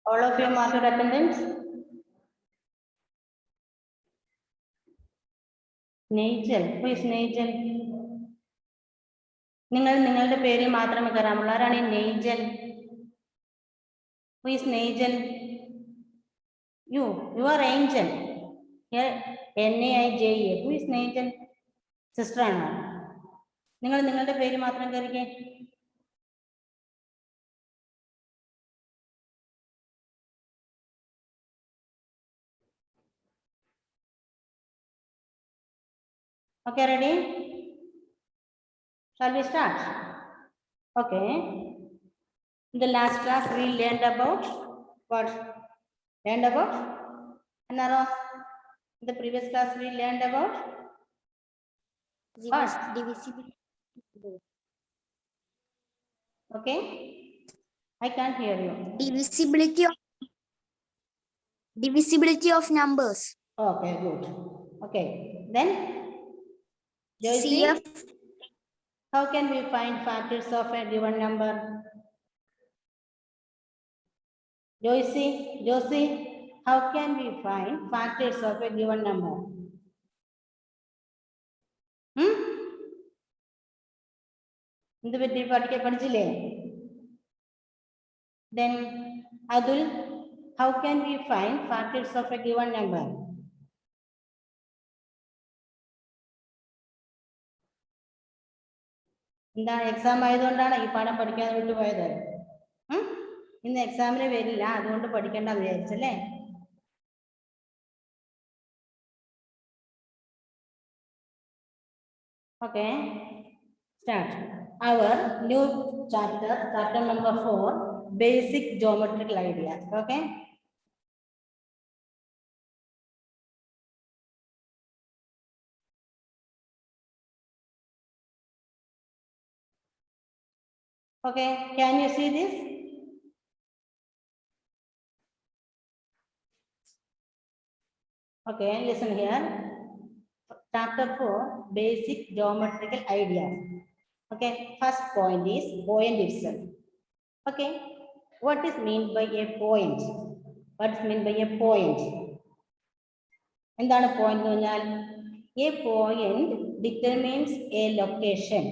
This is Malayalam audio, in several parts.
All of you mark your attendance. Nigel, who is Nigel? നിങ്ങളുടെ പേര് മാത്രമേ കയറാമുള്ളൂ. ആരാണ് ഈ നെയ്ജൽ? Who is Nigel? You are Angel. Here NAIJEL. Who is Nigel? Sister ആണോ? നിങ്ങളുടെ പേര് മാത്രം കയറിക്കേ. Okay, ready? Shall we start? Okay. In the last class, we learned about what? Learned about Anaros. In the previous class, we learned about what? Divisibility. Okay. I can't hear you. Divisibility of numbers. Okay, good. Okay. Then, Joyce, how can we find factors of a given number? Josie, how can we find factors of a given number? In the video പഠിച്ചില്ലേ? Then, Adul, how can we find factors of a given number? എന്താണ് എക്സാം ആയതുകൊണ്ടാണ് ഈ പാഠം പഠിക്കാൻ വിട്ടുപോയത്? ഇന്ന് എക്സാമിന് വരില്ല, അതുകൊണ്ട് പഠിക്കേണ്ടെന്ന് വിചാരിച്ചല്ലേ? Okay, start. Our new chapter number 4, basic geometrical ideas. Okay. Okay, can you see this? Okay, listen here. Chapter 4, basic geometrical ideas. Okay, first point is point itself. Okay, what is meant by a point? What is meant by a point? എന്താണ് point എന്ന് പറഞ്ഞാൽ? A point determines a location.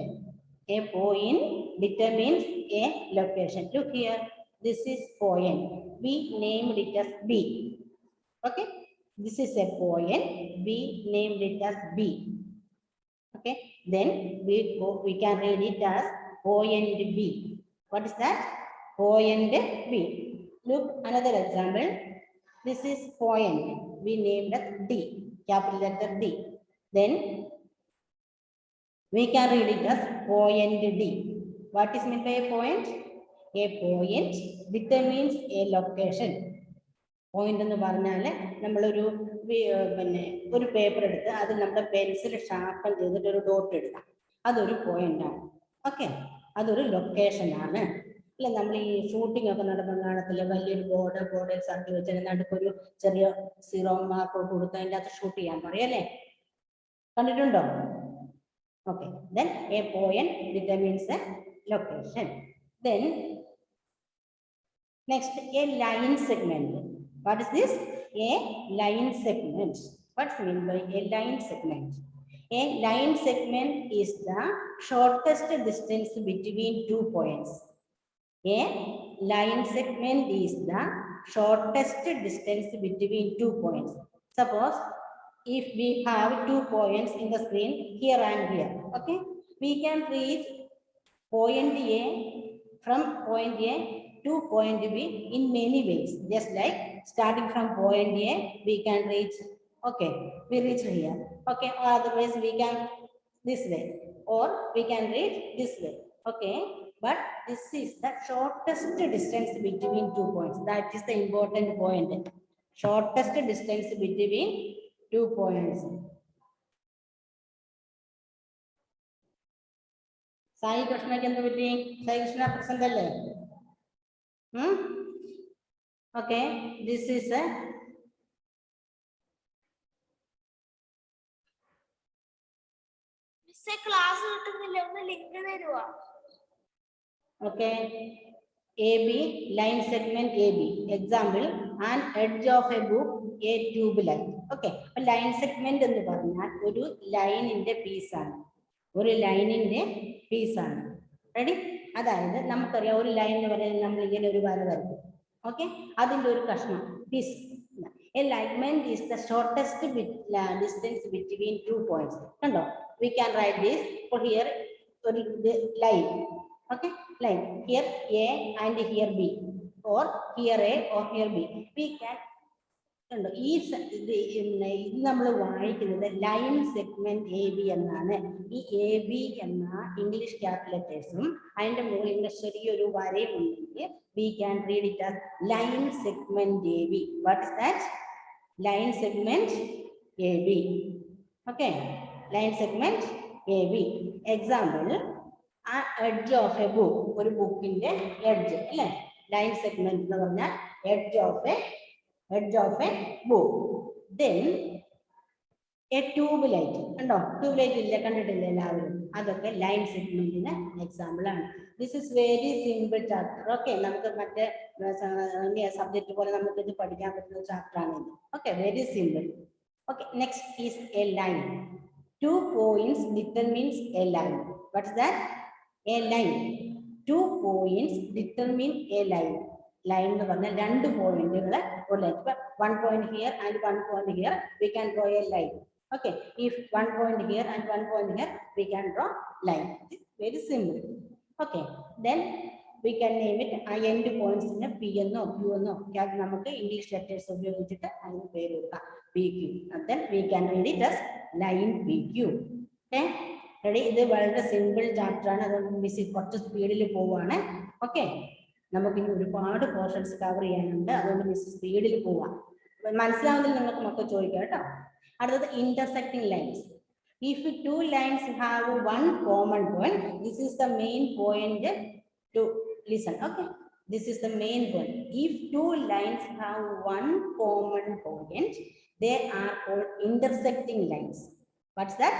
A point determines a location. Look here, this is point. We named it as B. Okay, this is a point. We named it as B. Okay, then we can read it as point B. What is that? Point B. Look, another example. This is point. We named it D, capital letter D. Then we can read it as point D. What is meant by a point? A point determines a location. Point എന്ന് പറഞ്ഞാൽ നമ്മളൊരു ഒരു പേപ്പർ എടുത്ത് അത് നമ്മുടെ പെൻസിൽ ഷാർപ്പൻ ചെയ്തിട്ട് ഒരു ഡോട്ട് എടുക്കാം, അതൊരു പോയിന്റ് ആണ്. ഓക്കെ, അതൊരു ലൊക്കേഷൻ ആണ്. അല്ല, നമ്മൾ ഈ ഷൂട്ടിംഗ് ഒക്കെ നടക്കുന്ന കാണത്തില്ല, വലിയൊരു ബോർഡിൽ സർക്കിൾ വെച്ചാൽ നടുക്കൊരു ചെറിയ സീറോ മാർക്ക് കൊടുത്ത് അതിൻ്റെ അകത്ത് ഷൂട്ട് ചെയ്യാൻ പറയും അല്ലേ? കണ്ടിട്ടുണ്ടോ? Okay, then a point determines a location. Then next, a line segment. What is this? A line segment. What's meant by a line segment? A line segment is the shortest distance between 2 points. A line segment is the shortest distance between 2 points. Suppose if we have 2 points in the screen, here and here, okay, we can reach point A from point A to point B in many ways. Just like starting from point A, we can reach, okay, we reach here, okay, or otherwise we can this way, or we can reach this way, okay. But this is the shortest distance between 2 points. That is the important point. Shortest distance between 2 points. Sai Krishna kendu patti? Sai Krishna present alle? Okay, this is a class കിട്ടുന്നില്ല, ഒന്ന് link തരുവാ. Okay, AB, line segment AB. Example, an edge of a book, a tube line. Okay. A line segment എന്ന് പറഞ്ഞാൽ ഒരു ലൈനിന്റെ പീസാണ്. ഒരു ലൈനിന്റെ പീസാണ്. റെഡി? അതായത് നമുക്കറിയാം ഒരു ലൈൻ എന്ന് പറയുന്നത് നമ്മൾ ഇങ്ങനെ ഒരു വര വരക്കും. ഓക്കെ, അതിന്റെ ഒരു കഷ്ണം piece. A segment is the shortest distance between 2 points. കണ്ടോ? We can write this for here ഒരു line. Okay, line here A and here B, or here A or here B. We can കണ്ടോ ഈ ഇത് നമ്മൾ വായിക്കുന്നത് ലൈൻ സെഗ്മെന്റ് എ ബി എന്നാണ്. ഈ എ ബി എന്ന ഇംഗ്ലീഷ് ക്യാപിറ്റലേഴ്സും അതിന്റെ മുകളിൽ ചെറിയൊരു വരയും ഉണ്ടെങ്കിൽ we can read it as line segment AB. What is that? Line segment AB. Okay, line segment AB. Example, edge of a book. ഒരു ബുക്കിന്റെ എഡ്ജ് അല്ലേ? ലൈൻ സെഗ്മെന്റ് എന്ന് പറഞ്ഞാൽ edge of a book. Then a tube light. കണ്ടോ? ട്യൂബ് ലൈറ്റ് ഇല്ല, കണ്ടിട്ടില്ല എല്ലാവരും? അതൊക്കെ ലൈൻ സെഗ്മെന്റിന് എക്സാമ്പിൾ ആണ്. This is very simple chapter. Okay, നമുക്ക് മറ്റേ സബ്ജക്ട് പോലെ നമുക്ക് ഇത് പഠിക്കാൻ പറ്റുന്ന ചാപ്റ്റർ ആണ് ഇത്. Okay, very simple. Okay, next is A line. 2 points determines a line. What is that? A line. 2 points determine a line. Line എന്ന് പറഞ്ഞാൽ 2 പോയിന്റുകൾ ഒരു ലൈൻ. ഇപ്പൊ 1 point here and 1 point here, we can draw a line. Okay, if 1 point here and 1 point here, we can draw line. It's very simple. Okay, then we can name it end points in P എന്നോ Q എന്നോ നമുക്ക് ഇംഗ്ലീഷ് ലെറ്റേഴ്സ് ഉപയോഗിച്ചിട്ട് അതിന് പേര് കൊടുക്കാം, PQ. And then we can read it as line PQ. Okay, ready? ഇത് വളരെ സിമ്പിൾ ചാപ്റ്റർ ആണ്, അതുകൊണ്ട് മിസ് കുറച്ച് സ്പീഡിൽ പോവാണ്. ഓക്കെ, നമുക്ക് ഇനി ഒരുപാട് പോർഷൻസ് കവർ ചെയ്യാനുണ്ട്, അതുകൊണ്ട് മിസ് സ്പീഡിൽ പോവാം. മനസ്സിലാവുന്നതിൽ നിങ്ങൾക്ക് മക്കൾ ചോദിക്കാം കേട്ടോ. അടുത്തത് intersecting lines. If 2 lines have one common point, this is the main point to listen. Okay, this is the main point. If 2 lines have one common point, they are called intersecting lines. What's that?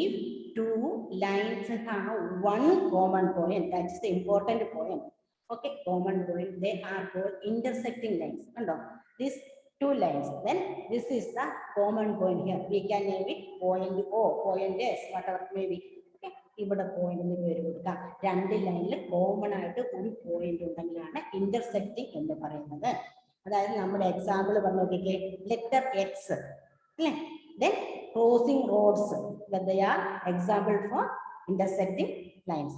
If 2 lines have one common point, that is the important point. Okay, common point, they are called intersecting lines. Kando, these 2 lines, then this is the common point here. We can name it point O, point S, whatever it may be. Okay, ഇവിടെ പോയിന്റ് എന്ന് പേര് കൊടുക്കാം. 2 ലൈനിൽ കോമൺ ആയിട്ട് ഒരു പോയിന്റ് ഉണ്ടെങ്കിലാണ് ഇന്റർസെക്റ്റിംഗ് എന്ന് പറയുന്നത്. അതായത് നമ്മുടെ എക്സാമ്പിൾ പറഞ്ഞു നോക്കിക്കേ, ലെറ്റർ എക്സ് അല്ലേ, then crossing roads, they are example for intersecting lines.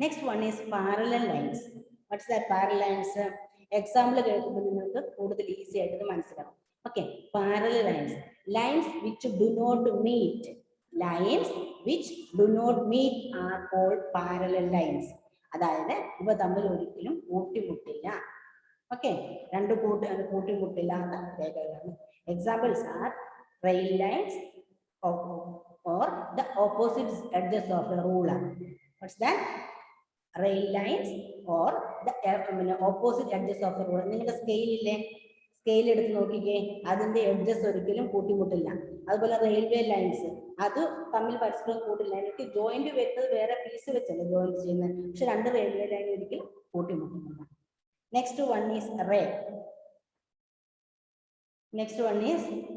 Next one is parallel lines. What's that? Parallel lines. Example കേൾക്കുമ്പോൾ നിങ്ങൾക്ക് കൂടുതൽ ഈസി ആയിട്ട് മനസ്സിലാവും. Okay, parallel lines, lines which do not meet. Lines which do not meet are called parallel lines. അതായത് ഇവ തമ്മിൽ ഒരിക്കലും കൂട്ടിമുട്ടില്ല. ഓക്കെ, 2 കൂട്ടിമുട്ടില്ലാത്ത രേഖകളാണ്. Examples are rail lines or the opposite edges of a ruler. What's that? Rail lines or the opposite edges of a ruler. നിങ്ങളുടെ സ്കെയിലില്ലേ, സ്കെയിൽ എടുത്ത് നോക്കിക്കേ, അതിന്റെ എഡ്ജസ് ഒരിക്കലും കൂട്ടിമുട്ടില്ല. അതുപോലെ റെയിൽവേ ലൈൻസ്, അത് തമ്മിൽ പരസ്പരം കൂട്ടില്ല. എനിക്ക് ജോയിന്റ് വെച്ചത് വേറെ പീസ് വെച്ചല്ലേ ജോയിന്റ് ചെയ്യുന്നത്, പക്ഷെ 2 റെയിൽവേ ലൈൻ ഒരിക്കലും കൂട്ടിമുട്ടുന്നില്ല. Next one is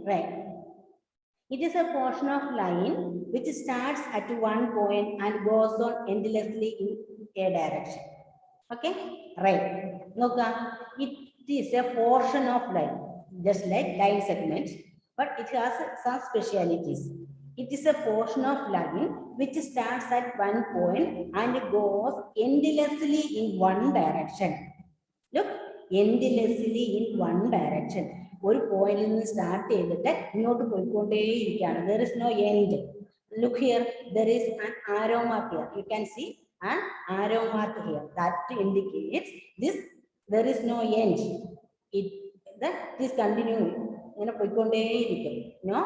ray. It is a portion of line which starts at one point and goes on endlessly in a direction. Okay, right. Noka, it is a portion of line, just like line segment, but it has some specialities. It is a portion of line which starts at one point and goes endlessly in one direction. Look, endlessly in one direction. ഒരു പോയിന്റിൽ നിന്ന് സ്റ്റാർട്ട് ചെയ്തിട്ട് ഇങ്ങോട്ട് പോയിക്കൊണ്ടേയിരിക്കുകയാണ്. There is no end. Look here, there is an arrow mark here. You can see an arrow mark here. That indicates this. There is no end. It is continuing. ഇങ്ങനെ പോയിക്കൊണ്ടേയിരിക്കും. No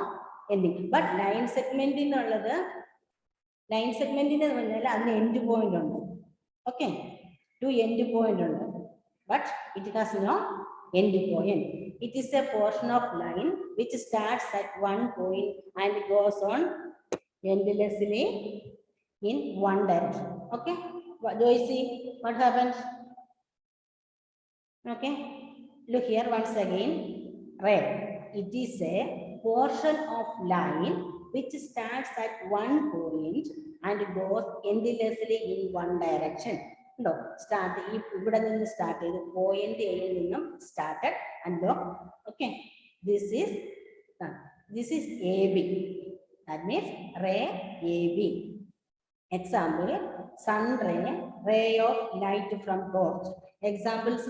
ending. But ലൈൻ സെഗ്മെന്റിന് ഉള്ളത്, ലൈൻ സെഗ്മെന്റിന് പറഞ്ഞാൽ അതിന് എൻഡ് പോയിന്റ് ഉണ്ട്. ഓക്കെ, 2 എൻഡ് പോയിന്റ് ഉണ്ട്. But it has no end point. It is a portion of line which starts at one point and goes on endlessly in one direction. Okay, do you see what happens? Okay, look here once again. Red. It is a portion of line which starts at one point and goes endlessly in one direction. No, start start point started and go. Okay, this is AB. That means ray AB. Example, sun ray of light from torch. Examples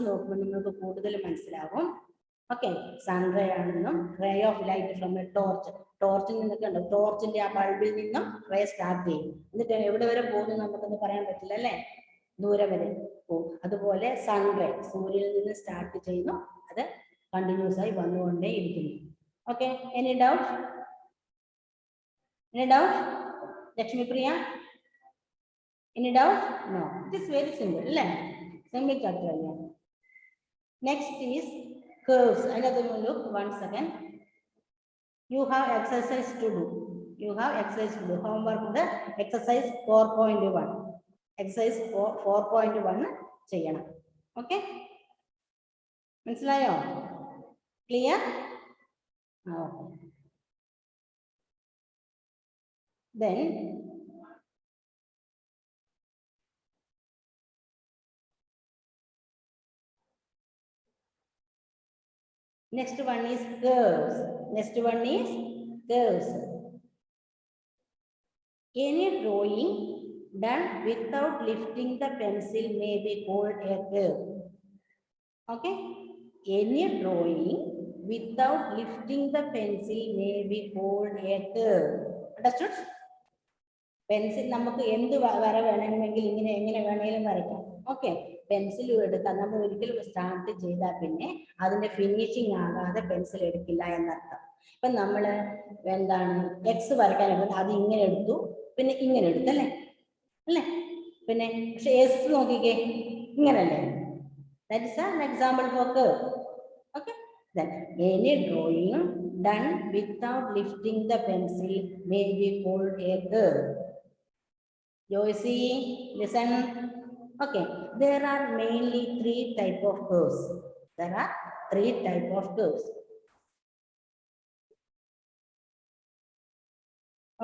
okay, sun ray of light from a torch. Torch in the torch in the bulb ray start. അതുപോലെ സൺറേ സൂര്യനിൽ നിന്ന് സ്റ്റാർട്ട് ചെയ്യുന്നു, അത് കണ്ടിന്യൂസ് ആയി വന്നുകൊണ്ടേ ഇരിക്കുന്നു. Okay, any doubt? Any doubt? Lakshmi Priya? Any doubt? No. It is very simple. Simple chapter. Next is curves. Another look once again. You have exercise to do. You have exercise to do. Homework the exercise 4.1. Exercise 4.1 ചെയ്യണം. Okay? മനസ്സിലായോ? Clear? Okay. Then next one is curves. Next one is curves. Any drawing done without lifting the pencil may be called a curve. Okay? Any drawing without lifting the pencil may be called a curve. Understood? Pencil നമുക്ക് എന്ത് വര വേണമെങ്കിൽ എങ്ങനെ വേണമെങ്കിലും വരയ്ക്കാം. ഓക്കെ, പെൻസിൽ എടുക്കാൻ നമ്മൾ ഒരിക്കലും സ്റ്റാർട്ട് ചെയ്താൽ പിന്നെ അതിന്റെ ഫിനിഷിങ് ആകാതെ പെൻസിൽ എടുക്കില്ല എന്നർത്ഥം. ഇപ്പൊ നമ്മള് എന്താണ് എക്സ് വരയ്ക്കാൻ അത് ഇങ്ങനെ എടുത്തു, പിന്നെ ഇങ്ങനെ എടുത്തല്ലേ അല്ലേ, പിന്നെ പക്ഷെ എസ് നോക്കിക്കേ ഇങ്ങനല്ലേ. That is an example for curve. Okay, then any drawing done without lifting the pencil may be called a curve. Joycey, listen. Okay, there are mainly three types of curves. There are three types of curves.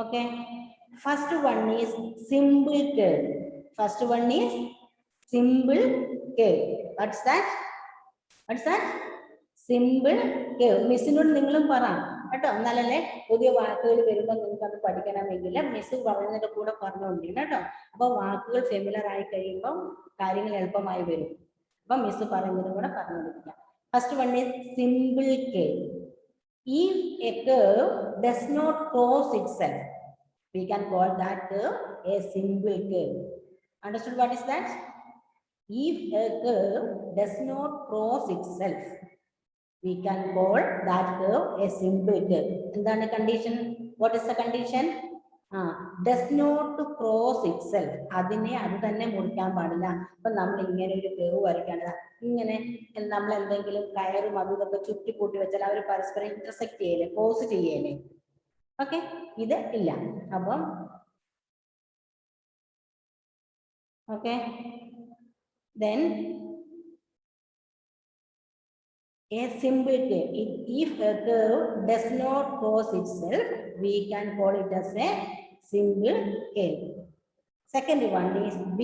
Okay, first one is simple curve. First one is simple curve. What's that? What's that? Simple curve. മിസ്സിനോട് നിങ്ങളും പറ കേട്ടോ, എന്നാലല്ലേ പുതിയ വാക്കുകൾ വരുമ്പോൾ നിങ്ങൾക്ക് അത് പഠിക്കണമെങ്കിൽ മിസ് പറയുന്നതിന്റെ കൂടെ പറഞ്ഞുകൊണ്ടിരിക്കണം കേട്ടോ. അപ്പൊ വാക്കുകൾ ഫെമിലർ ആയി കഴിയുമ്പോൾ കാര്യങ്ങൾ എളുപ്പമായി വരും. അപ്പൊ മിസ് പറയുന്നതിനും കൂടെ പറഞ്ഞുകൊണ്ടിരിക്കാം. First one is simple curve. If a curve does not cross itself, we can call that curve a simple curve. Understood what is that? If a curve does not cross itself, we can call that curve a simple curve. എന്താണ് condition? What is the condition? Does not cross itself. അതിനെ അത് തന്നെ മുറിക്കാൻ പാടില്ല. അപ്പൊ നമ്മൾ ഇങ്ങനെ ഒരു curve വരയ്ക്കേണ്ടത്, ഇങ്ങനെ നമ്മൾ എന്തെങ്കിലും കയറും അതും ഇതൊക്കെ ചുറ്റിക്കൂട്ടി വെച്ചാൽ അവർ പരസ്പരം ഇന്റർസെക്ട് ചെയ്യലേ, ക്രോസ് ചെയ്യലേ. ഓക്കെ, ഇത് ഇല്ല. അപ്പം okay, then a simple curve. If a curve does not cross itself, we can call it as a simple curve. Second one is B.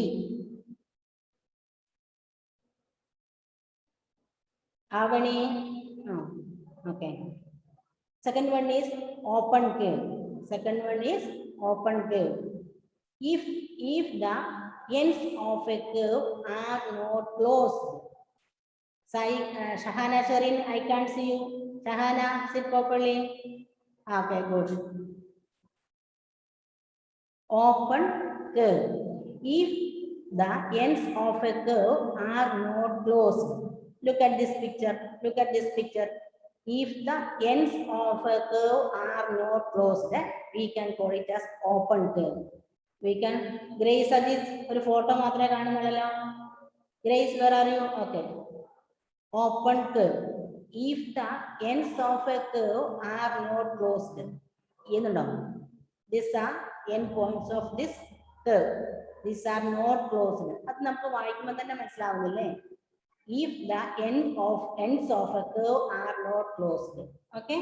Avani? Oh, okay. Second one is open curve. Second one is open curve. If the ends of a curve are not closed. Shahana, Sharin, I can't see you. Shahana, sit properly. Okay, good. Open curve. If the ends of a curve are not closed. Look at this picture. Look at this picture. If the ends of a curve are not closed, we can call it as open curve. We can. Grace Ajit, ഒരു ഫോട്ടോ മാത്രമേ കാണുന്നുള്ളൂ. Grace, where are you? Okay. Open curve. If the ends of a curve are not closed, these are end points of this curve. These are not closed. അത് നമുക്ക് വായിക്കുമ്പോൾ തന്നെ മനസ്സിലാവുന്നില്ലേ? if the ends of a curve are not closed. Okay.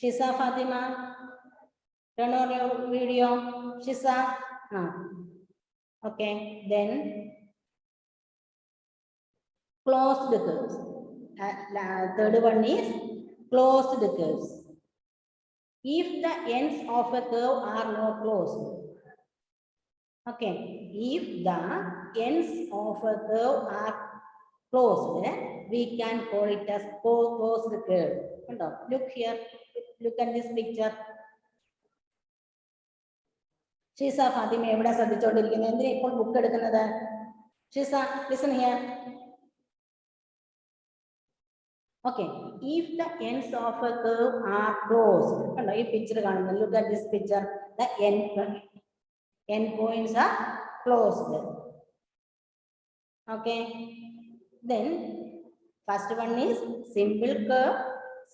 Shiza Fatima, turn on your video. Shiza. Okay. Then closed curves. Third one is closed curves. If the ends of a curve are not closed. Okay. If the ends of a curve are closed, we can call it as closed curve. Look here. Look at this picture. Shiza Fatima, എവിടെ ശ്രദ്ധിച്ചുകൊണ്ടിരിക്കുന്നത്? എന്തിനാ ഇപ്പോൾ ബുക്ക് എടുക്കുന്നത്? Shiza, listen here. Okay, if the ends of a curve are closed, ഈ picture കാണുന്നു. Look at this picture. The end points are closed. Okay. Then first one is simple curve,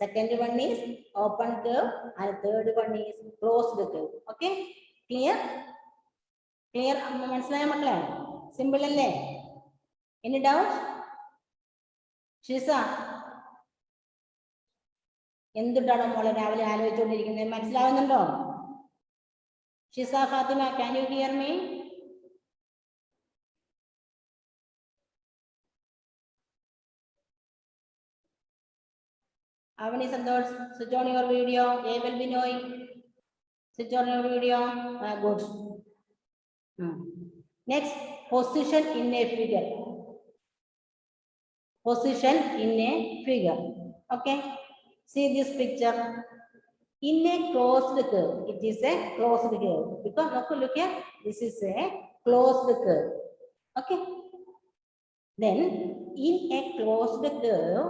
second one is open curve, and third one is closed curve. Okay, clear? Clear? മനസ്സിലായ മക്കളെ? Simple അല്ലേ? Any doubt? Shiza, എന്തുട്ടാണോ മോളെ രാവിലെ ആലോചിച്ചുകൊണ്ടിരിക്കുന്നത്? മനസ്സിലാവുന്നുണ്ടോ? Shiza Fatima, can you hear me? Avani Santosh, switch on your video. They will be knowing. Switch on your video. Good. Next, position in a figure. Position in a figure. Okay. See this picture. In a closed curve, it is a closed curve. Because look here, this is a closed curve. Okay. Then, in a closed curve,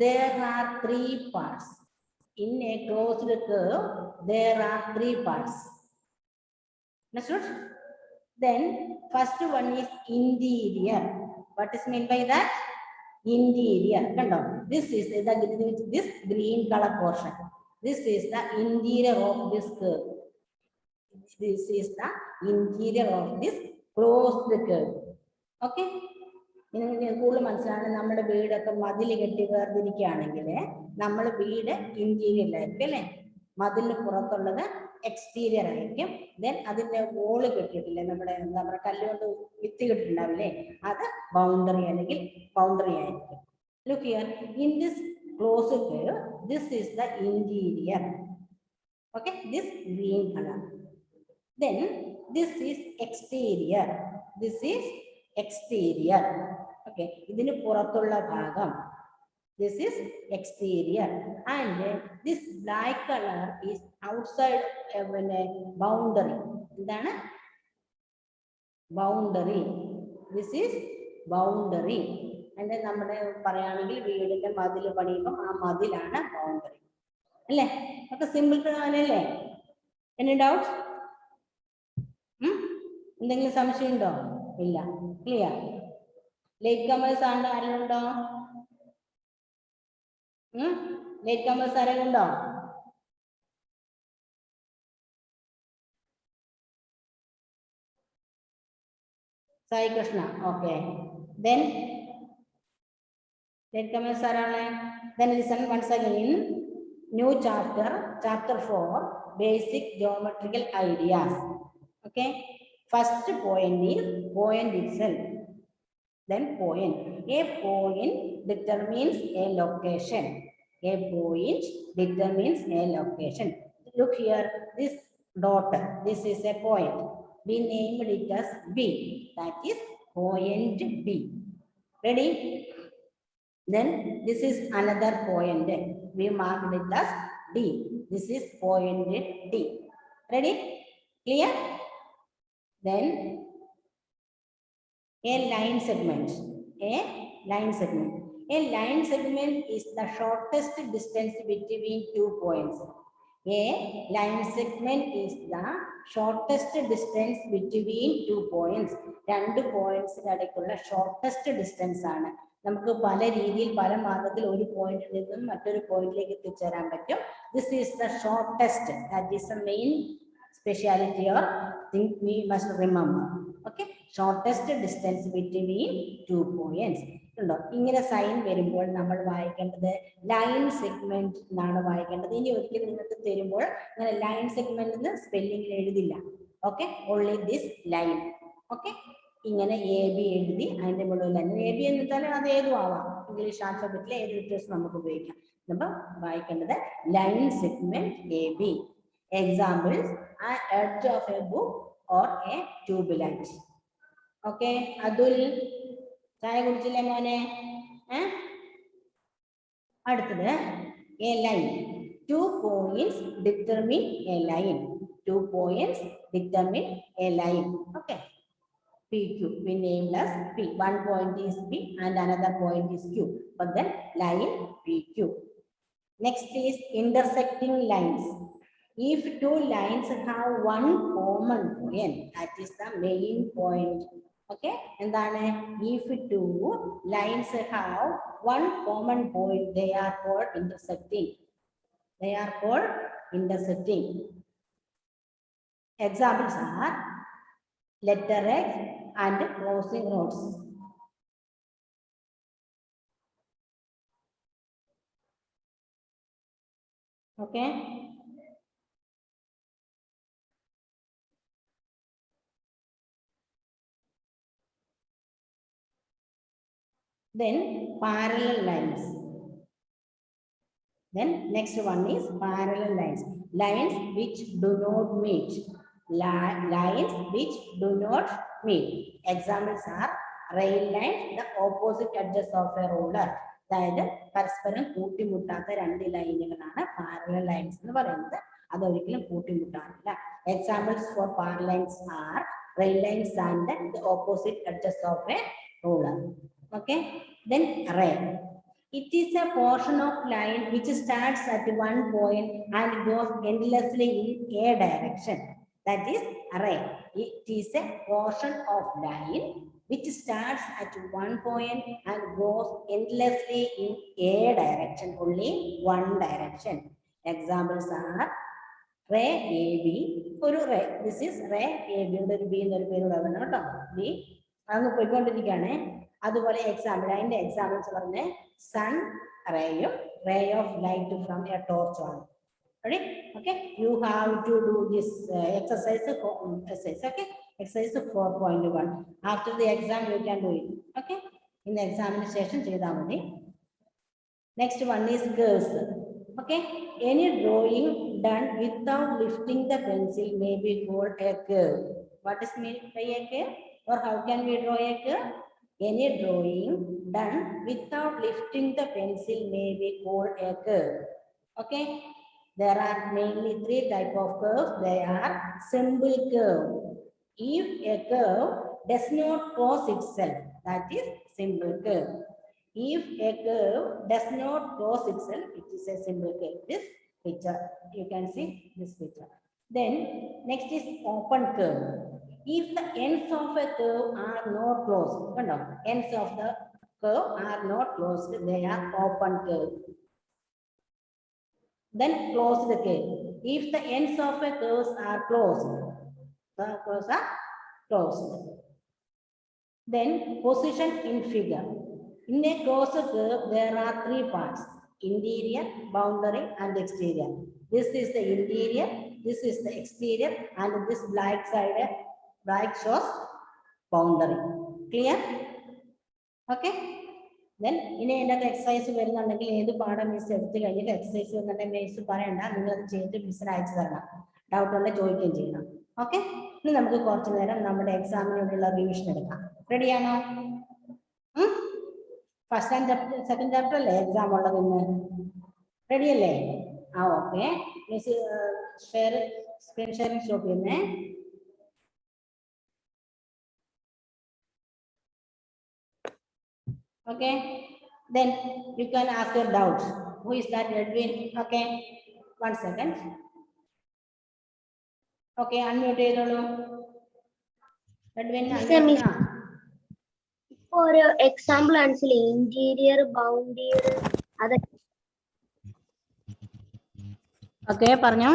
there are three parts. In a closed curve, there are three parts. Understood? Then, first one is interior. What is meant by that? Interior. This is this green color portion. This is the interior of this curve. This is the interior of this closed curve. Okay? കൂടുതൽ മനസ്സിലാണ്. നമ്മുടെ വീടൊക്കെ മതിൽ കെട്ടി വേർതിരിക്കുകയാണെങ്കിൽ നമ്മൾ വീട് ഇന്റീരിയറിലായിരിക്കും അല്ലേ? മതിലിന് പുറത്തുള്ളത് എക്സ്റ്റീരിയർ ആയിരിക്കും. ദെൻ അതിന്റെ വോള് കെട്ടിയിട്ടില്ലേ, നമ്മുടെ കല്ലുകൊണ്ട് വിത്ത് കെട്ടിട്ടുണ്ടാവില്ലേ, അത് ബൗണ്ടറി അല്ലെങ്കിൽ ബൗണ്ടറി ആയിരിക്കും. Look here, in this closed curve, this is the interior. Okay, this green color. Then this is exterior. This is exterior. Okay, ഇതിന് പുറത്തുള്ള ഭാഗം, this is exterior, and this black color is outside boundary. എന്താണ്? Boundary. This is boundary. And നമ്മുടെ പറയുകയാണെങ്കിൽ വീടിന്റെ മതിൽ പണിയുമ്പോൾ ആ മതിലാണ് ബൗണ്ടറി അല്ലേ? ഒക്കെ സിമ്പിൾ അല്ലേ? Any doubt? എന്തെങ്കിലും സംശയം ഉണ്ടോ? ഇല്ല. ക്ലിയർ? ലേറ്റ് കമേഴ്സ് ആണ് ആരെങ്കിലും ഉണ്ടോ? ലേറ്റ് കമേഴ്സ് ആരെങ്കിലും ഉണ്ടോ? Sai Krishna. Okay. Then late comers ആരാണ്? Then listen once again. New chapter, chapter 4, basic geometrical ideas. Okay. First point is point itself. Then point. A point determines a location. A point determines a location. Look here, this dot, this is a point. We named it as B. That is point B. Ready? Then this is another point. We marked it as D. This is point D. Ready? Clear? Then a line segment. A line segment. A line segment is the shortest distance between 2 points. A line segment is the shortest distance between 2 points. 2 points ഇടയ്ക്കുള്ള shortest distance ആണ്. നമുക്ക് പല രീതിയിൽ പല മാർഗത്തിൽ ഒരു പോയിന്റിൽ നിന്നും മറ്റൊരു പോയിന്റിലേക്ക് എത്തിച്ചേരാൻ പറ്റും. This is the shortest. That is the main speciality or thing we must remember. Okay, shortest distance between 2 points ഉണ്ടോ. ഇങ്ങനെ സൈൻ വരുമ്പോൾ നമ്മൾ വായിക്കേണ്ടത് ലൈൻ സെഗ്മെന്റ് എന്നാണ് വായിക്കേണ്ടത്. ഇനി ഒരിക്കലും നിങ്ങൾക്ക് തരുമ്പോൾ ഇങ്ങനെ ലൈൻ സെഗ്മെന്റ് എന്ന് സ്പെല്ലിംഗിൽ എഴുതില്ല. Okay, only this line. Okay, ഇങ്ങനെ എ ബി എഴുതി അതിന്റെ മുകളിൽ ലൈൻ. എ ബി എന്ന് വെച്ചാൽ അത് ഏതും ആവാം, ഇംഗ്ലീഷ് ആൽഫബറ്റിലെ ഏത് ലെറ്റേഴ്സ് നമുക്ക് ഉപയോഗിക്കാം. അപ്പം വായിക്കേണ്ടത് line segment A B. Examples an edge of a book or a tube light. Okay, Athul ചായ കുടിച്ചില്ലേ മോനെ? അടുത്തത് a line. 2 points determine a line. 2 points determine a line. Okay, PQ we named as P. One point is P and another point is Q, but then line PQ. Next is intersecting lines. If 2 lines have one common point, that is the main point. Okay, എന്താണ്? If 2 lines have one common point, they are called intersecting. They are called intersecting. Examples are letter X and crossing roads. Okay. Then parallel lines. Then next one is parallel lines. Lines which do not meet. Lines which do not meet. Examples are rail lines, the opposite edges of a ruler. അതായത് പരസ്പരം കൂട്ടിമുട്ടാത്ത രണ്ട് ലൈനുകളാണ് പാരലൽ ലൈൻസ് എന്ന് പറയുന്നത്. അതൊരിക്കലും കൂട്ടിമുട്ടാറില്ല. Examples for parallel lines are rail lines and the opposite edges of a ruler. Okay, then ray. It is a portion of line which starts at one point and goes endlessly in a direction. That is ray. It is a portion of line which starts at one point and goes endlessly in a direction, only one direction. Examples are ray AB. ഒരു ray. This is ray AB. ഒരു B എന്നൊരു പേര് പറയുന്നത് കേട്ടോ. B അങ്ങ് പോയിക്കൊണ്ടിരിക്കുകയാണ്. അതുപോലെ എക്സാമ്പിൾ, അതിന്റെ എക്സാമ്പിൾസ് പറഞ്ഞ സൺ റേയും ray of light from a torch ആണ്. Okay, you have to do this exercise. Okay, exercise 4.1. After the exam you can do it. Okay, in the examination ചെയ്താൽ മതി. Next one is curves. Okay, any drawing done without lifting the pencil may be called a curve. What is meant by a curve, or how can we draw a curve? Any drawing done without lifting the pencil may be called a curve. Okay, there are mainly 3 types of curves. They are simple curve. If a curve does not cross itself, that is simple curve. If a curve does not cross itself, it is a simple curve. This picture, you can see this picture. Then next is open curve. If the ends of a curve are not closed, no, ends of the curve are not closed, they are open curve. Then closed curve. If the ends of a curve are closed, the curves are closed. Then position in figure. In a closed curve, there are 3 parts: interior, boundary, and exterior. This is the interior, this is the exterior, and this black side, black shows boundary. Clear? Okay. Then ഇനി ഇതിനകത്ത് എക്സസൈസ് വരുന്നുണ്ടെങ്കിൽ ഏത് പാഠം മിസ് എടുത്തു കഴിഞ്ഞിട്ട് എക്സസൈസ് വരുന്നുണ്ടെങ്കിൽ മിസ് പറയണ്ട, നിങ്ങൾ അത് ചെയ്തിട്ട് മിസ്സിന് അയച്ചു തരണം. ഡൗട്ട് ഉണ്ടെങ്കിൽ ചോദിക്കുകയും ചെയ്യണം. ഓക്കെ, ഇനി നമുക്ക് കുറച്ചു നേരം നമ്മുടെ എക്സാമിനോടുള്ള റിവിഷൻ എടുക്കാം. റെഡിയാണോ? ഫസ്റ്റ് ആൻഡ് സെക്കൻഡ് ചാപ്റ്റർ അല്ലേ എക്സാം ഉള്ളത് ഇന്ന്? റെഡി അല്ലേ? Okay, miss screen sharing stop ചെയ്യുന്നേ. Okay, then you can ask your doubts. Who is that? Edwin? Okay, 1 second. Okay, unmute ചെയ്തോളൂ. Edwin, ഒരു എക്സാമ്പിൾ ആൻസർ ഇന്റീരിയർ ബൗണ്ടറി അത്. ഓക്കെ, പറഞ്ഞോ.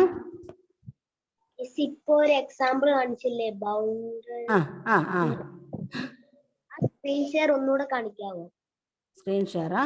ഇപ്പൊ ഒരു എക്സാമ്പിൾ കാണിച്ചില്ലേ ബൗണ്ടറി. സ്ക്രീൻ ഷെയർ ഒന്നുകൂടെ കാണിക്കാവോ? സ്ക്രീൻ ഷെയറാ?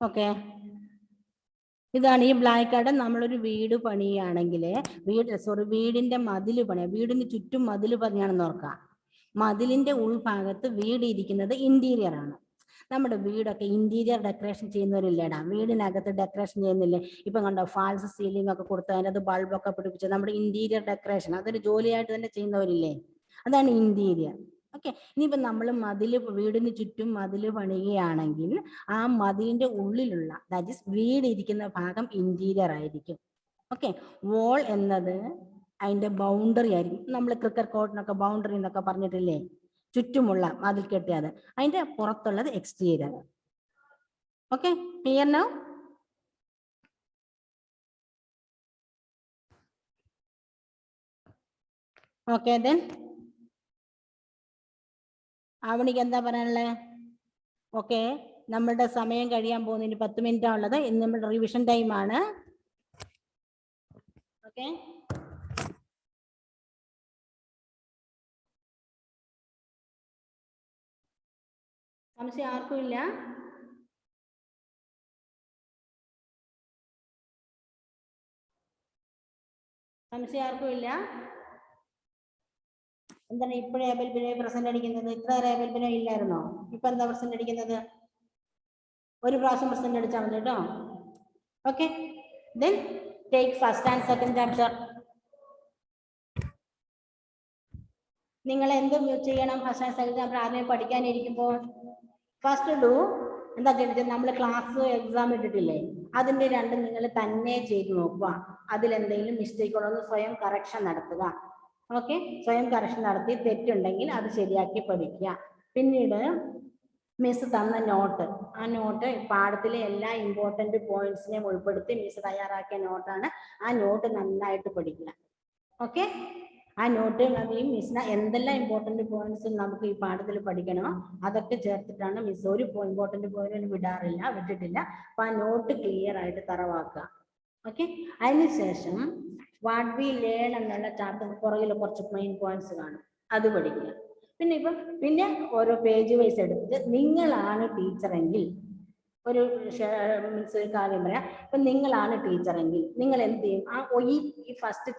ഓക്കെ, ഇതാണ് ഈ ബ്ലാക്ക് കാർഡ്. നമ്മളൊരു വീട് പണിയുകയാണെങ്കിൽ വീടിന്റെ മതില് പണിയാം, വീടിന് ചുറ്റും മതില് പണിയാണെന്ന് ഓർക്കാം. മതിലിന്റെ ഉൾഭാഗത്ത് വീട് ഇരിക്കുന്നത് ഇന്റീരിയർ ആണ്. നമ്മുടെ വീടൊക്കെ ഇന്റീരിയർ ഡെക്കറേഷൻ ചെയ്യുന്നവരില്ലേടാ, വീടിനകത്ത് ഡെക്കറേഷൻ ചെയ്യുന്നില്ലേ? ഇപ്പം കണ്ടോ, ഫാൾസ് സീലിംഗ് ഒക്കെ കൊടുത്ത് അതിനകത്ത് ബൾബൊക്കെ പിടിപ്പിച്ച് നമ്മുടെ ഇന്റീരിയർ ഡെക്കറേഷൻ അതൊരു ജോലിയായിട്ട് തന്നെ ചെയ്യുന്നവരില്ലേ? അതാണ് ഇന്റീരിയർ. ഓക്കെ, ഇനിയിപ്പം നമ്മൾ വീടിന് ചുറ്റും മതില് പണിയുകയാണെങ്കിൽ ആ മതിലിന്റെ ഉള്ളിലുള്ള, ദാറ്റ് ഈസ് വീട് ഇരിക്കുന്ന ഭാഗം ഇന്റീരിയർ ആയിരിക്കും. ഓക്കെ, വോൾ എന്നത് അതിന്റെ ബൗണ്ടറി ആയിരിക്കും. നമ്മൾ ക്രിക്കറ്റ് കോർട്ടിനൊക്കെ ബൗണ്ടറി എന്നൊക്കെ പറഞ്ഞിട്ടില്ലേ, ചുറ്റുമുള്ള മതിൽ കെട്ടിയത്. അതിന്റെ പുറത്തുള്ളത് exterior. Okay, clear now? Okay, then അവനിക്ക് എന്താ പറയാനുള്ളത്? ഓക്കെ, നമ്മളുടെ സമയം കഴിയാൻ പോകുന്നതിന് 10 മിനിറ്റ് ഉള്ളത്. ഇന്ന് നമ്മുടെ റിവിഷൻ ടൈം ആണ്. ഓക്കെ, സംശയം ആർക്കും ഇല്ല? സംശയം ആർക്കും ഇല്ല? എന്താണ് ഇപ്പോഴേ ബൽബിനെ പ്രസന്റ് അടിക്കുന്നത്? ഇത്ര ബൽബിനെ ഇല്ലായിരുന്നോ? ഇപ്പൊ എന്താ പ്രസന്റ് അടിക്കുന്നത്? ഒരു പ്രാവശ്യം പ്രസന്റ് അടിച്ചാൽ മതി കേട്ടോ. Okay, then take first and second chapter. നിങ്ങൾ എന്ത് ചെയ്യണം? ഫസ്റ്റ് ആൻഡ് സെക്കൻഡ് ചാപ്റ്റർ ആദ്യം പഠിക്കാനിരിക്കുമ്പോൾ ഫസ്റ്റ് ഡു എന്താ ചെയ്തിട്ട്, നമ്മൾ ക്ലാസ് എക്സാം ഇട്ടിട്ടില്ലേ, അതിന്റെ രണ്ടും നിങ്ങൾ തന്നെ ചെയ്ത് നോക്കുക. അതിലെന്തെങ്കിലും മിസ്റ്റേക്ക് ഉള്ളതെന്ന് സ്വയം കറക്ഷൻ നടത്തുക. ഓക്കെ, സ്വയം കറക്ഷൻ നടത്തി തെറ്റുണ്ടെങ്കിൽ അത് ശരിയാക്കി പഠിക്കുക. പിന്നീട് മിസ് തന്ന നോട്ട്, ആ നോട്ട് പാഠത്തിലെ എല്ലാ ഇമ്പോർട്ടന്റ് പോയിന്റ്സിനെയും ഉൾപ്പെടുത്തി മിസ് തയ്യാറാക്കിയ നോട്ടാണ്. ആ നോട്ട് നന്നായിട്ട് പഠിക്കുക. ഓക്കെ, ആ നോട്ട് ഈ മിസ്സിന് എന്തെല്ലാം ഇമ്പോർട്ടന്റ് പോയിന്റ്സ് നമുക്ക് ഈ പാഠത്തിൽ പഠിക്കണോ അതൊക്കെ ചേർത്തിട്ടാണ് മിസ്. ഒരു ഇമ്പോർട്ടന്റ് പോയിന്റ് വിട്ടിട്ടില്ല. അപ്പൊ ആ നോട്ട് ക്ലിയർ ആയിട്ട് തറവാക്കുക. ഓക്കെ, അതിനുശേഷം വാട്ട് വി ലേൺ എന്നുള്ള ചാപ്റ്റർ പുറകിൽ കുറച്ച് മെയിൻ പോയിന്റ്സ് കാണും, അത് പഠിക്കുക. പിന്നെ ഓരോ പേജ് വൈസ് എടുത്തിട്ട് നിങ്ങളാണ് ടീച്ചറെങ്കിൽ, ഒരു മീൻസ് ഒരു കാര്യം പറയാം. ഇപ്പൊ നിങ്ങളാണ് ടീച്ചറെങ്കിൽ നിങ്ങൾ എന്ത് ചെയ്യും? ഈ ഫസ്റ്റ്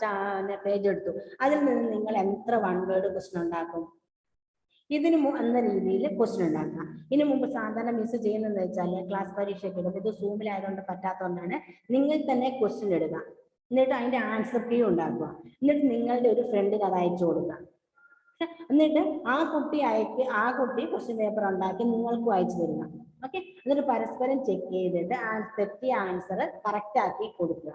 പേജ് എടുത്തു, അതിൽ നിന്ന് നിങ്ങൾ എത്ര വൺ വേർഡ് ക്വസ്റ്റ്യൻ ഉണ്ടാക്കും? എന്ന രീതിയിൽ ക്വസ്റ്റ്യൻ ഉണ്ടാക്കാം. ഇതിനു മുമ്പ് സാധാരണ മിസ് ചെയ്യുന്നതെന്ന് വെച്ചാൽ ക്ലാസ് പരീക്ഷയ്ക്ക് ഇടുമ്പോൾ, ഇത് സൂമിലായതുകൊണ്ട് പറ്റാത്തതുകൊണ്ടാണ്, നിങ്ങൾ തന്നെ ക്വസ്റ്റ്യൻ ഇടുക, എന്നിട്ട് അതിന്റെ ആൻസർ കീ ഉണ്ടാക്കുക, എന്നിട്ട് നിങ്ങളുടെ ഒരു ഫ്രണ്ടിന് അത് അയച്ചു കൊടുക്കുക. എന്നിട്ട് ആ കുട്ടി ക്വസ്റ്റ്യൻ പേപ്പർ ഉണ്ടാക്കി നിങ്ങൾക്കും അയച്ചു തരിക. ഓക്കെ, എന്നിട്ട് പരസ്പരം ചെക്ക് ചെയ്തിട്ട് തെറ്റിയ ആൻസർ കറക്റ്റ് ആക്കി കൊടുക്കുക.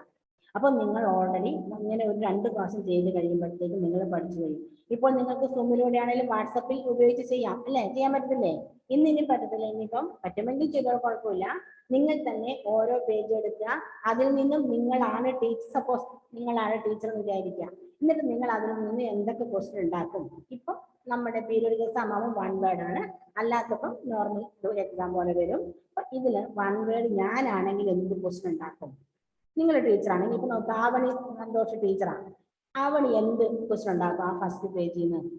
അപ്പൊ നിങ്ങൾ ഓൾറെഡി ഇങ്ങനെ ഒരു 2 പ്രാവശ്യം ചെയ്ത് കഴിയുമ്പോഴത്തേക്ക് നിങ്ങൾ പഠിച്ചു കഴിയും. ഇപ്പോൾ നിങ്ങൾക്ക് സൂമിലൂടെ ആണെങ്കിലും വാട്സപ്പിൽ ഉപയോഗിച്ച് ചെയ്യാം അല്ലേ? ചെയ്യാൻ പറ്റത്തില്ലേ? ഇനി പറ്റത്തില്ല. ഇനിയിപ്പം പറ്റുമെങ്കിൽ ചെയ്താൽ കുഴപ്പമില്ല. നിങ്ങൾ തന്നെ ഓരോ പേജ് എടുക്കുക, അതിൽ നിന്നും നിങ്ങളാണ് ടീച്ചർ, സപ്പോസ് നിങ്ങളാണ് ടീച്ചർ എന്ന് വിചാരിക്കുക. എന്നിട്ട് നിങ്ങൾ അതിൽ നിന്ന് എന്തൊക്കെ ക്വസ്റ്റ്യൻ ഉണ്ടാക്കും? ഇപ്പൊ നമ്മുടെ പീരിയോഡിക് എക്സാം ആവുമ്പോൾ 1 വേർഡ് ആണ്, അല്ലാത്തപ്പം നോർമൽ എക്സാം പോലെ വരും. അപ്പൊ ഇതില് 1 വേർഡ് ഞാനാണെങ്കിൽ എന്ത് ക്വസ്റ്റ്യൻ ഉണ്ടാക്കും? നിങ്ങൾ ടീച്ചർ ആണെങ്കിൽ ഇപ്പൊ നോക്കുക, ആവണി സന്തോഷ് ടീച്ചറാണ്, ആവണി എന്ത് ക്വസ്റ്റ്യൻ ഉണ്ടാക്കും? ആ ഫസ്റ്റ് പേജിൽ നിന്ന്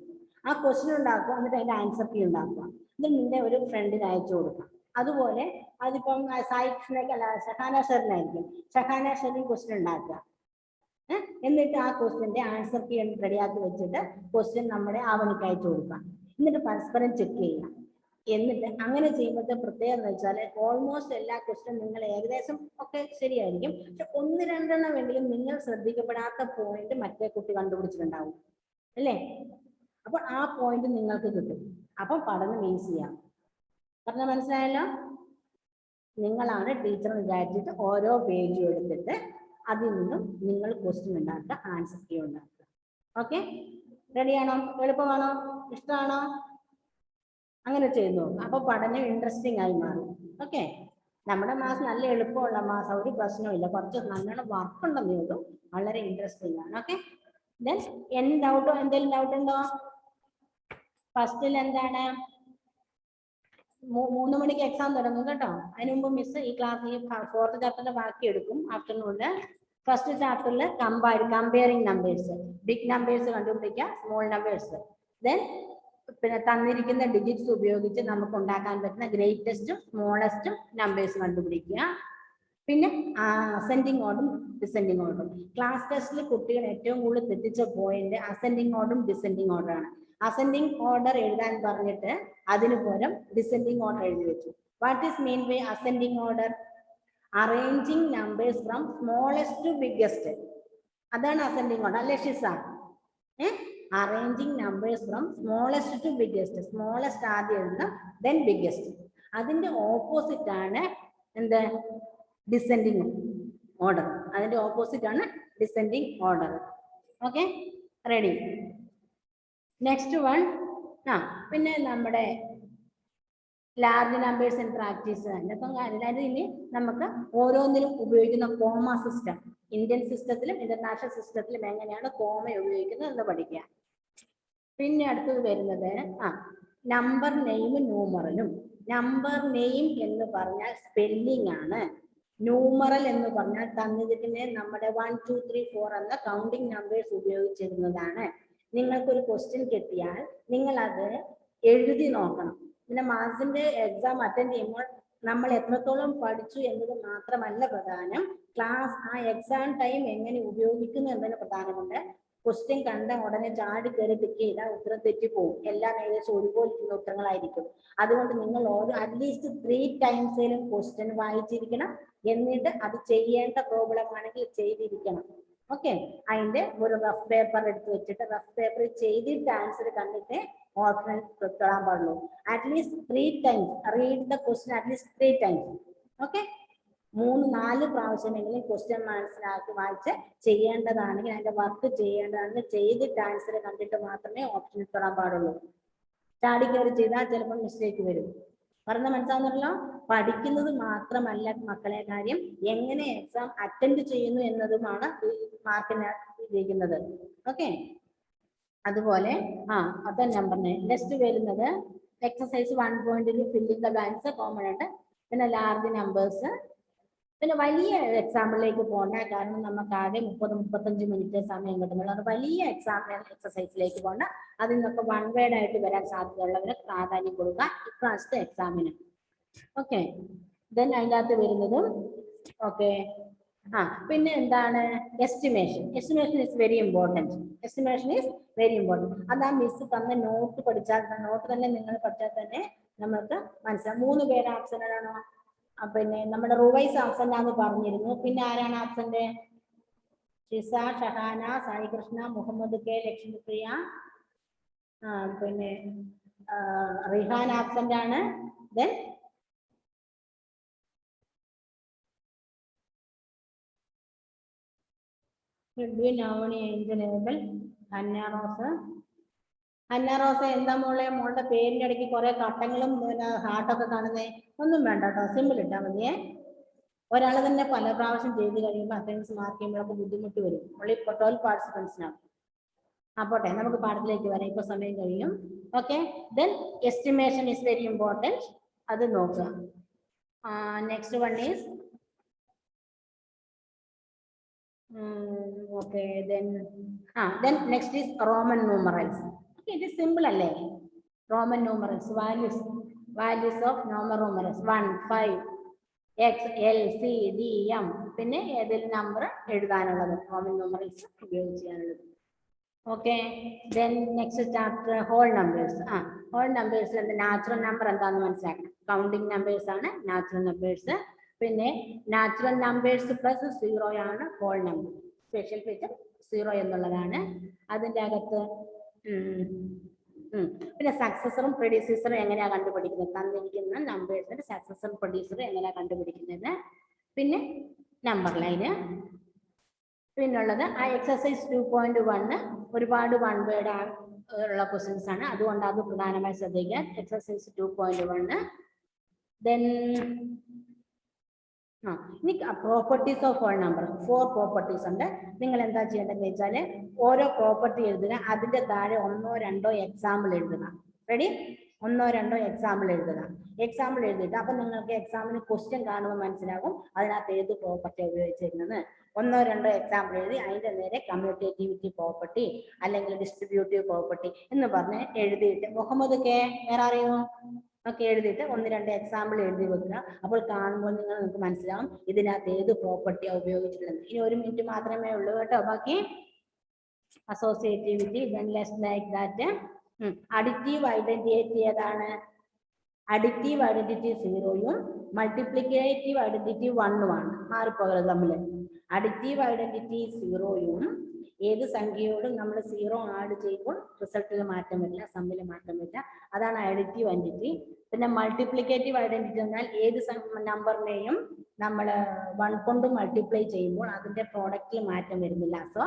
ആ ക്വസ്റ്റ്യൻ ഉണ്ടാക്കുക, എന്നിട്ട് അതിന്റെ ആൻസർ കീ ഉണ്ടാക്കുക, എന്നിട്ട് നിന്റെ ഒരു ഫ്രണ്ടിന് അയച്ചു കൊടുക്കുക. അതുപോലെ അതിപ്പം സായിഷിനൊക്കെ ഷഹാന ഷെറിനായിരിക്കും, ഷഹാന ഷെറിൻ ക്വസ്റ്റ്യൻ ഉണ്ടാക്കുക, എന്നിട്ട് ആ ക്വസ്റ്റ്യന്റെ ആൻസർ കീ റെഡിയാക്കി വെച്ചിട്ട് ക്വസ്റ്റ്യൻ നമ്മുടെ ആവണിക്ക് അയച്ചു കൊടുക്കുക, എന്നിട്ട് പരസ്പരം ചെക്ക് ചെയ്യുക. എന്നിട്ട് അങ്ങനെ ചെയ്യുമ്പോഴത്തെ പ്രത്യേകത എന്ന് വെച്ചാൽ ഓൾമോസ്റ്റ് എല്ലാ ക്വസ്റ്റ്യൻ നിങ്ങൾ ഏകദേശം ഒക്കെ ശരിയായിരിക്കും, പക്ഷെ 1-2 എങ്കിലും നിങ്ങൾ ശ്രദ്ധിക്കപ്പെടാത്ത പോയിന്റ് മറ്റേ കുട്ടി കണ്ടുപിടിച്ചിട്ടുണ്ടാവും അല്ലേ? അപ്പൊ ആ പോയിന്റ് നിങ്ങൾക്ക് കിട്ടും. അപ്പൊ പഠനം ഈസിയാണ്. പറഞ്ഞാൽ മനസ്സിലായല്ലോ? നിങ്ങളാണ് ടീച്ചർ വിചാരിച്ചിട്ട് ഓരോ പേജും എടുത്തിട്ട് അതിൽ നിന്നും നിങ്ങൾ ക്വസ്റ്റ്യൻ ഉണ്ടാക്കുക, ആൻസർ കീ ഉണ്ടാക്കുക. ഓക്കെ, റെഡിയാണോ? എളുപ്പമാണോ? ഇഷ്ടമാണോ? അങ്ങനെ ചെയ്യുന്നു. അപ്പൊ പഠനം ഇൻട്രസ്റ്റിംഗ് ആയി മാറും. ഓക്കെ, നമ്മുടെ മാസം നല്ല എളുപ്പമുള്ള മാസം, ഒരു പ്രശ്നമില്ല. കുറച്ച് നല്ലോണം വർക്ക് ഉണ്ടെന്നേ ഉള്ളൂ, വളരെ ഇൻട്രസ്റ്റിംഗ് ആണ്. ഓക്കെ, ദെൻ എന്തെങ്കിലും ഡൗട്ട് ഉണ്ടോ? ഫസ്റ്റിൽ എന്താണ്? 3 മണിക്ക് എക്സാം തുടങ്ങും കേട്ടോ. അതിന് മുമ്പ് മിസ് ഈ ക്ലാസ്സിൽ 4th ചാപ്റ്ററിന്റെ ബാക്കി എടുക്കും ആഫ്റ്റർനൂണില്. ഫസ്റ്റ് ചാപ്റ്ററിൽ കമ്പയറിംഗ് നമ്പേഴ്സ്, ബിഗ് നമ്പേഴ്സ് കണ്ടുപിടിക്കുക, സ്മോൾ നമ്പേഴ്സ്. ദെൻ പിന്നെ തന്നിരിക്കുന്ന ഡിജിറ്റ്സ് ഉപയോഗിച്ച് നമുക്ക് ഉണ്ടാക്കാൻ പറ്റുന്ന ഗ്രേറ്റസ്റ്റും സ്മോളസ്റ്റും നമ്പേഴ്സ് കണ്ടുപിടിക്കുക. പിന്നെ അസെൻഡിങ് ഓർഡറും ഡിസെൻഡിങ് ഓർഡറും. ക്ലാസ് ടെസ്റ്റിൽ കുട്ടികൾ ഏറ്റവും കൂടുതൽ തെറ്റിച്ച പോയിന്റ് അസെൻഡിങ് ഓർഡറും ഡിസെൻഡിങ് ഓർഡറാണ്. അസെൻഡിങ് ഓർഡർ എഴുതാൻ പറഞ്ഞിട്ട് അതിന് പകരം ഡിസെൻഡിങ് ഓർഡർ എഴുതി വെച്ചു. What is mean by ascending order? Arranging numbers from smallest to biggest. അതാണ് അസെൻഡിങ് ഓർഡർ അല്ലേ Shiza? Arranging numbers from smallest to biggest. Smallest ആദ്യം എഴുതുന്ന ദെൻ ബിഗ്ഗസ്റ്റ്. അതിന്റെ ഓപ്പോസിറ്റ് ആണ് എന്ത്? Descending order. അതിന്റെ ഓപ്പോസിറ്റ് ആണ് descending order. Okay, ready? Next one. പിന്നെ നമ്മുടെ ലാർജ് നമ്പേഴ്സ് ഇൻ പ്രാക്ടീസ്. അതായത് ഇനി നമുക്ക് ഓരോന്നിനും ഉപയോഗിക്കുന്ന കോമ സിസ്റ്റം, ഇന്ത്യൻ സിസ്റ്റത്തിലും ഇന്റർനാഷണൽ സിസ്റ്റത്തിലും എങ്ങനെയാണ് കോമ ഉപയോഗിക്കുന്നത് എന്ന് പഠിക്കുക. പിന്നെ അടുത്തത് വരുന്നത് നമ്പർ നെയിം ന്യൂമറലും. നമ്പർ നെയിം എന്ന് പറഞ്ഞാൽ സ്പെല്ലിംഗ് ആണ്. ന്യൂമറൽ എന്ന് പറഞ്ഞാൽ തന്നിരിക്കുന്ന നമ്മുടെ 1 2 3 4 എന്ന കൗണ്ടിങ് നമ്പേഴ്സ് ഉപയോഗിച്ചിരുന്നതാണ്. നിങ്ങൾക്കൊരു ക്വസ്റ്റ്യൻ കിട്ടിയാൽ നിങ്ങൾ അത് എഴുതി നോക്കണം. പിന്നെ മാത്സിന്റെ എക്സാം അറ്റൻഡ് ചെയ്യുമ്പോൾ നമ്മൾ എത്രത്തോളം പഠിച്ചു എന്നത് മാത്രമല്ല പ്രധാനം, ക്ലാസ് ആ എക്സാം ടൈം എങ്ങനെ ഉപയോഗിക്കുന്നു എന്നതിന് പ്രധാനമുണ്ട്. ക്വസ്റ്റ്യൻ കണ്ട ഉടനെ ചാടി കയറി ടിക്ക് ചെയ്താൽ ഉത്തരം തെറ്റിപ്പോവും. എല്ലാം ഏകദേശം ഒരുപോലെ ഇരിക്കുന്ന ഉത്തരങ്ങളായിരിക്കും. അതുകൊണ്ട് നിങ്ങൾ അറ്റ്ലീസ്റ്റ് 3 ടൈംസേലും ക്വസ്റ്റ്യൻ വായിച്ചിരിക്കണം. എന്നിട്ട് അത് ചെയ്യേണ്ട പ്രോബ്ലം ആണെങ്കിൽ ചെയ്തിരിക്കണം. ഓക്കെ, അതിന്റെ ഒരു റഫ് പേപ്പർ എടുത്ത് വെച്ചിട്ട് റഫ് പേപ്പറിൽ ചെയ്തിട്ട് ആൻസർ കണ്ടിട്ട് ഓപ്ഷൻ തൊടാൻ പാടുള്ളൂ. At least 3 times read the question, at least 3 times. Okay, 3-4 പ്രാവശ്യമെങ്കിലും ക്വസ്റ്റ്യൻ മനസ്സിലാക്കി വായിച്ച് ചെയ്യേണ്ടതാണെങ്കിൽ, അതിന്റെ വർക്ക് ചെയ്യേണ്ടതാണെങ്കിൽ ചെയ്തിട്ട് ആൻസർ കണ്ടിട്ട് മാത്രമേ ഓപ്ഷൻ തൊടാൻ പാടുള്ളൂ. ചാടി കയറി ചെയ്താൽ ചിലപ്പോൾ മിസ്റ്റേക്ക് വരും. പറഞ്ഞ മനസ്സിലാവുന്നല്ലോ? പഠിക്കുന്നത് മാത്രമല്ല മക്കളെ കാര്യം, എങ്ങനെ എക്സാം അറ്റൻഡ് ചെയ്യുന്നു എന്നതുമാണ് മാർക്കിന് ഇരിക്കുന്നത്. ഓക്കെ, അതുപോലെ അതേ നമ്പറിന് നെക്സ്റ്റ് വരുന്നത് exercise 1.2 filling the blanks common ഉണ്ട്. പിന്നെ ലാർജ് നമ്പേഴ്സ്. പിന്നെ വലിയ എക്സാമ്പിളിലേക്ക് പോകണ്ട, കാരണം നമുക്ക് ആകെ 30-35 മിനിറ്റ് സമയം കിട്ടുന്നുള്ളൂ. അത് വലിയ എക്സസൈസിലേക്ക് പോകണ്ട. അതിൽ നിന്നൊക്കെ 1 വേർഡ് ആയിട്ട് വരാൻ സാധ്യതയുള്ളവരെ പ്രാധാന്യം കൊടുക്കുക ഇപ്രാവശ്യത്തെ എക്സാമിന്. ഓക്കെ, ദെൻ അതിനകത്ത് വരുന്നതും ഓക്കെ. പിന്നെ എന്താണ് estimation? Estimation is very important. Estimation is very important. അത് ആ മിസ് തന്ന നോട്ട് പഠിച്ചാൽ, നോട്ട് തന്നെ നിങ്ങൾ പഠിച്ചാൽ തന്നെ നമുക്ക് മനസ്സിലാവും. 3 പേര് ആബ്സെന്റ് ആണോ? പിന്നെ നമ്മുടെ റുവൈസ് ആബ്സെന്റ് ആണെന്ന് പറഞ്ഞിരുന്നു. പിന്നെ ആരാണ് ആബ്സെന്റ്? ഷിസ, ഷഹാന, സായി കൃഷ്ണ, മുഹമ്മദ് കെ, ലക്ഷ്മിപ്രിയ, പിന്നെ റിഹാൻ ആബ്സെന്റ് ആണ്. Then Hanna Rose. Hanna Rose എന്താ മോളെ? മോളുടെ പേരിന്റെ ഇടയ്ക്ക് കുറെ കട്ടങ്ങളും പിന്നെ ഹാർട്ടൊക്കെ കാണുന്നേ? ഒന്നും വേണ്ട കേട്ടോ, സിമ്പിൾ ഇട്ടാൽ മതിയേ. ഒരാൾ തന്നെ പല പ്രാവശ്യം ചെയ്ത് കഴിയുമ്പോൾ അറ്റൻഡൻസ് മാർക്ക് ചെയ്യുമ്പോഴൊക്കെ ബുദ്ധിമുട്ട് വരും. ഓൺലി 12 പാർട്ടിസിപ്പൻസിനാണ്. പോട്ടെ, നമുക്ക് പാഠത്തിലേക്ക് വരാം, ഇപ്പൊ സമയം കഴിയും. Okay, then estimation is very important, അത് നോക്കുക. Next one is okay, then next is Roman numerals. Okay, it is simple alle. Roman numerals, values of Roman numerals 1 5 x l c d m. പിന്നെ ഏതെങ്കിലും നമ്പർ എഴുതാനുള്ളത് Roman numerals ഉപയോഗിക്കാനുള്ളത്. Okay, then next chapter whole numbers. whole numbers natural number എന്താണെന്ന് മനസ്സിലാക്കണം. കൗണ്ടിങ് നമ്പേഴ്സ് ആണ് നാച്ചുറൽ നമ്പേഴ്സ്. പിന്നെ നാച്ചുറൽ നമ്പേഴ്സ് പ്ലസ് 0 ആണ് ഹോൾ നമ്പർ. സ്പെഷ്യൽ ഫീച്ചർ 0 എന്നുള്ളതാണ്. അതിൻ്റെ അകത്ത് പിന്നെ സക്സസറും പ്രൊഡ്യൂസറും എങ്ങനെയാണ് കണ്ടുപിടിക്കുന്നത്? തന്നിരിക്കുന്ന നമ്പേഴ്സിന്റെ സക്സസറും പ്രൊഡ്യൂസറും എങ്ങനെയാണ് കണ്ടുപിടിക്കുന്നത്? പിന്നെ നമ്പർ ലൈന്. പിന്നുള്ളത് ആ എക്സസൈസ് 2.1 ഒരുപാട് 1 വേർഡ് ഉള്ള ക്വസ്റ്റ്യൻസ് ആണ്. അതുകൊണ്ട് അത് പ്രധാനമായി ശ്രദ്ധിക്കാൻ. എക്സസൈസ് 2.1. ദെൻ ഇനി properties of whole number 4 properties ഉണ്ട്. നിങ്ങൾ എന്താ ചെയ്യേണ്ടതെന്ന് വെച്ചാൽ ഓരോ പ്രോപ്പർട്ടി എഴുതുക, അതിന്റെ താഴെ 1 or 2 എക്സാമ്പിൾ എഴുതുക. റെഡി? 1 or 2 എക്സാമ്പിൾ എഴുതുക. എക്സാമ്പിൾ എഴുതിയിട്ട് അപ്പൊ നിങ്ങൾക്ക് എക്സാമിന് ക്വസ്റ്റ്യൻ കാണുമ്പോൾ മനസ്സിലാകും അതിനകത്ത് ഏത് പ്രോപ്പർട്ടി ഉപയോഗിച്ചിരുന്നത്. 1 or 2 എക്സാമ്പിൾ എഴുതി അതിന്റെ നേരെ കമ്മ്യൂട്ടേറ്റിവിറ്റി പ്രോപ്പർട്ടി അല്ലെങ്കിൽ ഡിസ്ട്രിബ്യൂട്ടീവ് പ്രോപ്പർട്ടി എന്ന് പറഞ്ഞ് എഴുതിയിട്ട് മുഹമ്മദ് കെ വേറെ അറിയുമോ ഒക്കെ എഴുതിയിട്ട് 1-2 എക്സാമ്പിൾ എഴുതി വെക്കുക. അപ്പോൾ കാണുമ്പോൾ നിങ്ങൾക്ക് മനസ്സിലാവും ഇതിനകത്ത് ഏത് പ്രോപ്പർട്ടിയാണ് ഉപയോഗിച്ചിട്ടുള്ളത്. ഇനി 1 മിനിറ്റ് മാത്രമേ ഉള്ളൂ കേട്ടോ. ബാക്കി associativity, then less like that. Additive identity ഏതാണ്? അഡിറ്റീവ് ഐഡന്റിറ്റി 0-ഉം മൾട്ടിപ്ലിക്കേറ്റീവ് ഐഡന്റിറ്റി 1-ഉമാണ്. മാറിപ്പോകരുത് തമ്മിൽ. അഡിറ്റീവ് ഐഡന്റിറ്റി 0-യും ഏത് സംഖ്യയോടും നമ്മൾ 0 ആഡ് ചെയ്യുമ്പോൾ റിസൾട്ടിൽ മാറ്റം വരില്ല, സമ്മിൽ മാറ്റം വരില്ല. അതാണ് അഡിറ്റീവ് ഐഡന്റിറ്റി. പിന്നെ മൾട്ടിപ്ലിക്കേറ്റീവ് ഐഡന്റിറ്റി എന്നാൽ ഏത് നമ്പറിനെയും നമ്മൾ 1 കൊണ്ട് മൾട്ടിപ്ലൈ ചെയ്യുമ്പോൾ അതിന്റെ പ്രോഡക്റ്റിൽ മാറ്റം വരുന്നില്ല. So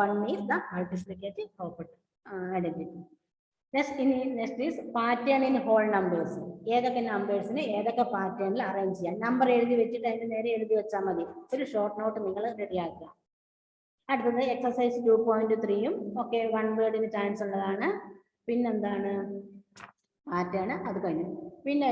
1 is the multiplicative property identity. Next is pattern in whole numbers. ഏതൊക്കെ നമ്പേഴ്സിന് ഏതൊക്കെ പാറ്റേണിൽ അറേഞ്ച് ചെയ്യാം. നമ്പർ എഴുതി വെച്ചിട്ട് അതിന്റെ നേരെ എഴുതി വെച്ചാൽ മതി. ഒരു ഷോർട്ട് നോട്ട് നിങ്ങൾ റെഡിയാക്കുക. അടുത്തത് എക്സസൈസ് 2.3-യും ഒക്കെ 1 വേർഡിന് ചാൻസ് ഉള്ളതാണ്. പിന്നെന്താണ്? പാറ്റേൺ അത് കഴിഞ്ഞു. പിന്നെ